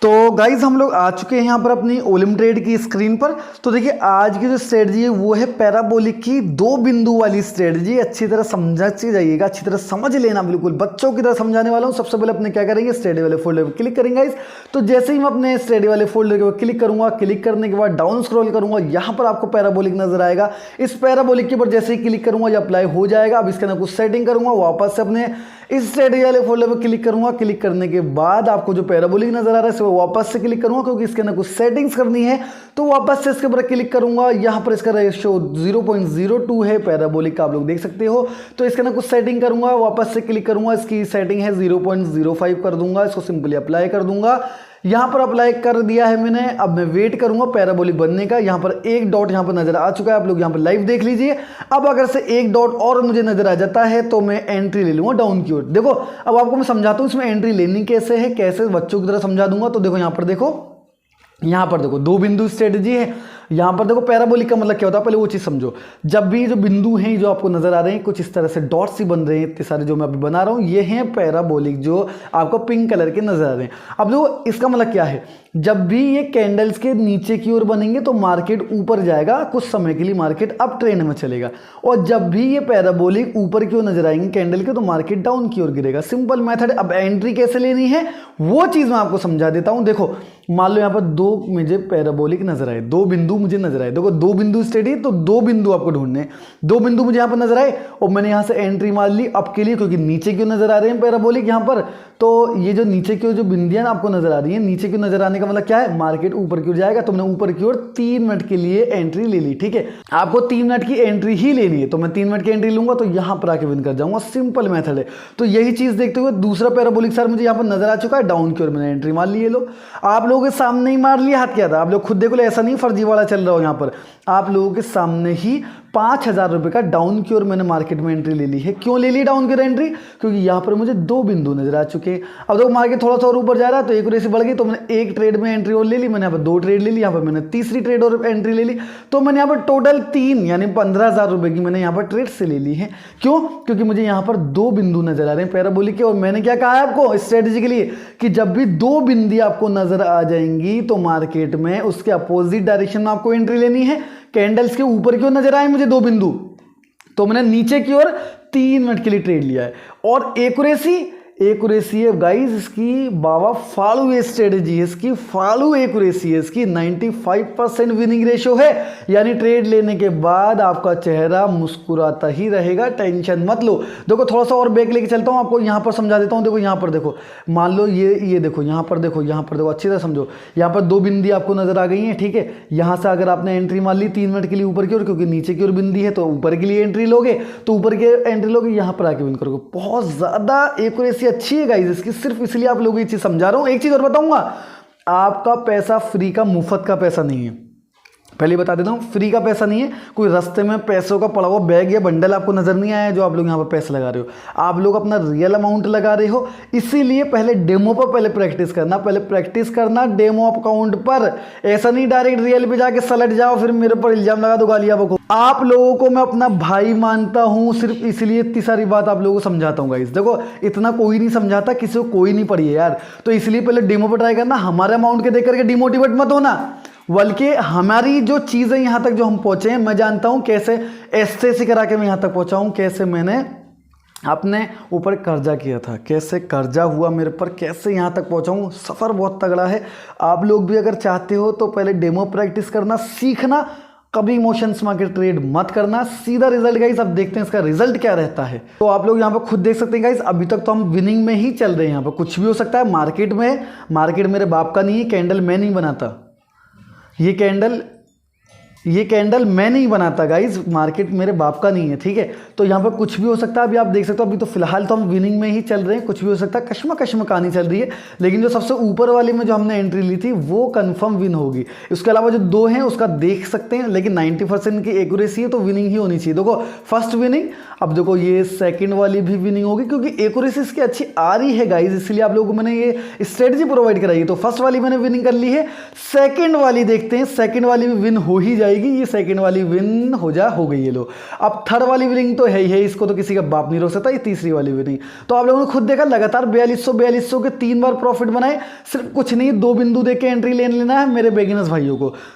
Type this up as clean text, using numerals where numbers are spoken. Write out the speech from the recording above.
तो गाइज हम लोग आ चुके हैं यहाँ पर अपनी ओलम ट्रेड की स्क्रीन पर। तो देखिए आज की जो स्ट्रेटजी है वो है पैराबोलिक की 2 बिंदु वाली स्ट्रेटजी। अच्छी तरह समझ जाइएगा, अच्छी तरह समझ लेना, बिल्कुल बच्चों की तरह समझाने वाला हूँ। सबसे पहले अपने क्या करेंगे, स्टडी वाले फोल्डर पर क्लिक करेंगे गाइज। तो जैसे ही मैं अपने स्टडी वाले फोल्डर के ऊपर क्लिक करूंगा, क्लिक करने के बाद डाउन स्क्रॉल करूंगा, यहाँ पर आपको पैराबोलिक नजर आएगा। इस पैराबोलिक के ऊपर जैसे ही क्लिक करूंगा ये अप्लाई हो जाएगा। अब इसके अंदर कुछ सेटिंग करूंगा, वापस से अपने इस स्टडी वाले फोल्डर पर क्लिक करूंगा। क्लिक करने के बाद आपको जो पैराबोलिक नजर आ रहा है इस पर वापस से क्लिक करूंगा, क्योंकि इसके अंदर कुछ सेटिंग्स करनी है। तो वापस से इसके ऊपर क्लिक करूंगा, यहां पर इसका रेशियो 0.02 है पैराबोलिक का, आप लोग देख सकते हो। तो इसके अंदर कुछ सेटिंग करूंगा, वापस से क्लिक करूंगा, इसकी सेटिंग है 0.05 कर दूंगा। इसको सिंपली अप्लाई कर दूंगा। यहां पर अप्लाई कर दिया है मैंने। अब मैं वेट करूंगा पैराबोलिक बनने का। यहां पर एक डॉट यहां पर नजर आ चुका है, आप लोग यहां पर लाइव देख लीजिए। अब अगर से एक डॉट और मुझे नजर आ जाता है तो मैं एंट्री ले लूंगा डाउन की ओर। देखो अब आपको मैं समझाता हूं इसमें एंट्री लेनी कैसे है, कैसे बच्चों की तरह समझा दूंगा। तो देखो यहां पर देखो, यहां पर देखो 2 बिंदु स्ट्रेटजी है। यहां पर देखो पैराबोलिक का मतलब क्या होता है, पहले वो चीज समझो। जब भी जो बिंदु हैं जो आपको नजर आ रहे हैं कुछ इस तरह से डॉट्स ही बन रहे हैं, इतने सारे जो मैं अभी बना रहा हूं ये हैं पैराबोलिक, जो आपको पिंक कलर के नजर आ रहे हैं। अब देखो इसका मतलब क्या है, जब भी ये कैंडल्स के नीचे की ओर बनेंगे तो मार्केट ऊपर जाएगा, कुछ समय के लिए मार्केट अप ट्रेंड में चलेगा। और जब भी ये पैराबोलिक ऊपर की ओर नजर आएंगे कैंडल के तो मार्केट डाउन की ओर गिरेगा। Simple method. अब एंट्री कैसे लेनी है वो चीज मैं आपको समझा देता हूं। देखो मान लो यहां पर 2 मुझे पैराबोलिक नजर आए, 2 बिंदु मुझे नजर आए। देखो 2 बिंदु स्टडी, तो 2 बिंदु आपको ढूंढने, 2 बिंदु मुझे यहां पर नजर आए और मैंने यहां से एंट्री मार ली अप के लिए, क्योंकि नीचे क्यों नजर आ रहे हैं पैराबोलिक यहां पर। तो ये जो नीचे की ओर जो बिंदियां आपको नजर आ रही है, नीचे की ओर नजर आने का मतलब क्या है, मार्केट ऊपर की ओर जाएगा। तो मैंने ऊपर की ओर 3 मिनट के लिए एंट्री ले ली। ठीक है, आपको 3 मिनट की एंट्री ही लेनी है, तो मैं 3 मिनट की एंट्री लूंगा तो यहां पर आके विन कर जाऊंगा। सिंपल मेथड है। तो यही चीज देखते हुए दूसरा पैराबोलिक सर मुझे यहां पर नजर आ चुका है डाउन की ओर, मैंने एंट्री मार ली। लो आप लोगों के सामने ही मार लिया, हाथ क्या था, आप लोग खुद देखो, ऐसा नहीं फर्जी वाला चल रहा हो। यहां पर आप लोगों के सामने ही 5,000 रुपए का डाउन की ओर मैंने मार्केट में एंट्री ले ली है। क्यों ले ली डाउन की ओर एंट्री, क्योंकि यहां पर मुझे 2 बिंदु नजर आ चुके हैं। अब देखो मार्केट थोड़ा सा और ऊपर जा रहा है तो एक रेसी बढ़ गई, तो मैंने एक ट्रेड में एंट्री और ले ली। मैंने यहाँ पर 2 ट्रेड ले ली, यहाँ पर मैंने तीसरी ट्रेड और एंट्री ले ली। तो मैंने यहाँ पर टोटल 3 यानी 15,000 रुपए की मैंने यहाँ पर ट्रेड से ले ली है। क्यों, क्योंकि मुझे यहाँ पर 2 बिंदु नजर आ रहे हैं पैराबोलिक के। और मैंने क्या कहा है आपको स्ट्रेटेजी के लिए कि जब भी 2 बिंदी आपको नजर आ जाएंगी तो मार्केट में उसके अपोजिट डायरेक्शन में आपको एंट्री लेनी है। कैंडल्स के ऊपर की ओर नजर आए मुझे 2 बिंदु, तो मैंने नीचे की ओर 3 मिनट के लिए ट्रेड लिया है। और एक्यूरेसी है गाइस इसकी बाबा फालू स्ट्रेटेजी है, इसकी फालू एक्यूरेसी है, इसकी 95% विनिंग रेशियो है। यानी ट्रेड लेने के बाद आपका चेहरा मुस्कुराता ही रहेगा, टेंशन मत लो। देखो थोड़ा सा और बैक लेके चलता हूं, आपको यहां पर समझा देता हूं। देखो यहां पर देखो, मान लो ये देखो, यहां पर देखो, अच्छी तरह समझो। यहां पर 2 बिंदी आपको नजर आ गई है। ठीक है, यहां से अगर आपने एंट्री मार ली 3 मिनट के लिए ऊपर की ओर, क्योंकि नीचे की ओर बिंदी है तो ऊपर के लिए एंट्री लोगे, तो ऊपर की एंट्री लोगे, यहां पर आके विन करोगे। बहुत ज्यादा एक्यूरेसी अच्छी है गाइस इसकी, सिर्फ इसलिए आप लोगों को ये चीज समझा रहा हूं। एक चीज और बताऊंगा, आपका पैसा फ्री का मुफ्त का पैसा नहीं है, पहले बता देता हूं, फ्री का पैसा नहीं है। कोई रास्ते में पैसों का पड़ा हुआ बैग या बंडल आपको नजर नहीं आया जो आप लोग यहां पर पैसे लगा रहे हो। आप लोग अपना रियल अमाउंट लगा रहे हो, इसीलिए पहले डेमो पर पहले प्रैक्टिस करना डेमो अकाउंट पर। ऐसा नहीं डायरेक्ट रियल पे जाके सलट जाओ फिर मेरे पर इल्जाम लगा दो गालियां बको। आप लोगों को मैं अपना भाई मानता हूं, सिर्फ इसलिए इतनी सारी बात आप लोगों को समझाता हूं गाइस। देखो इतना कोई नहीं समझाता, किसी को कोई नहीं पड़ी है यार, तो इसलिए पहले डेमो पर ट्राई करना। हमारे अमाउंट के देख करके डिमोटिवेट मत होना, बल्कि हमारी जो चीजें यहां तक जो हम पहुंचे हैं, मैं जानता हूं कैसे एसएससी करा के मैं यहां तक पहुंचा हूं, कैसे मैंने अपने ऊपर कर्जा किया था, कैसे कर्जा हुआ मेरे पर, कैसे यहां तक पहुंचा हूं। सफर बहुत तगड़ा है। आप लोग भी अगर चाहते हो तो पहले डेमो प्रैक्टिस करना सीखना, कभी इमोशंस में ट्रेड मत करना, सीधा रिजल्ट गाइस। अब देखते हैं इसका रिजल्ट क्या रहता है। तो आप लोग यहाँ पर खुद देख सकते हैं गाइस, अभी तक तो हम विनिंग में ही चल रहे हैं। यहाँ पर कुछ भी हो सकता है, मार्केट मेरे बाप का नहीं है, कैंडल मैं नहीं बनाता, ये कैंडल मैं नहीं बनाता गाइज, मार्केट मेरे बाप का नहीं है। ठीक है, तो यहाँ पर कुछ भी हो सकता है। अभी आप देख सकते हो, अभी तो फिलहाल तो हम विनिंग में ही चल रहे हैं, कुछ भी हो सकता है, कश्म कहानी चल रही है। लेकिन जो सबसे ऊपर वाले में जो हमने एंट्री ली थी वो कंफर्म विन होगी। इसके अलावा जो 2 हैं उसका देख सकते हैं, लेकिन 90% की एक्यूरेसी है तो विनिंग ही होनी चाहिए। देखो फर्स्ट विनिंग, अब देखो ये सेकंड वाली भी विनिंग होगी, क्योंकि एक्यूरेसी इसकी अच्छी आ रही है गाइज, इसलिए आप लोगों को मैंने ये स्ट्रेटजी प्रोवाइड कराई है। तो फर्स्ट वाली मैंने विनिंग कर ली है, सेकंड वाली देखते हैं, सेकंड वाली भी विन हो ही जाएगी। जाएगी, ये सेकंड वाली विन हो गई है। लो अब थर्ड वाली विनिंग तो है ही है, इसको तो किसी का बाप नहीं रोक सकता। ये तीसरी वाली विनिंग तो आप लोगों ने खुद देखा, लगातार 4200 के 3 बार प्रॉफिट बनाए। सिर्फ कुछ नहीं, 2 बिंदु देके एंट्री ले लेना है मेरे बिगिनर्स भाइयों को।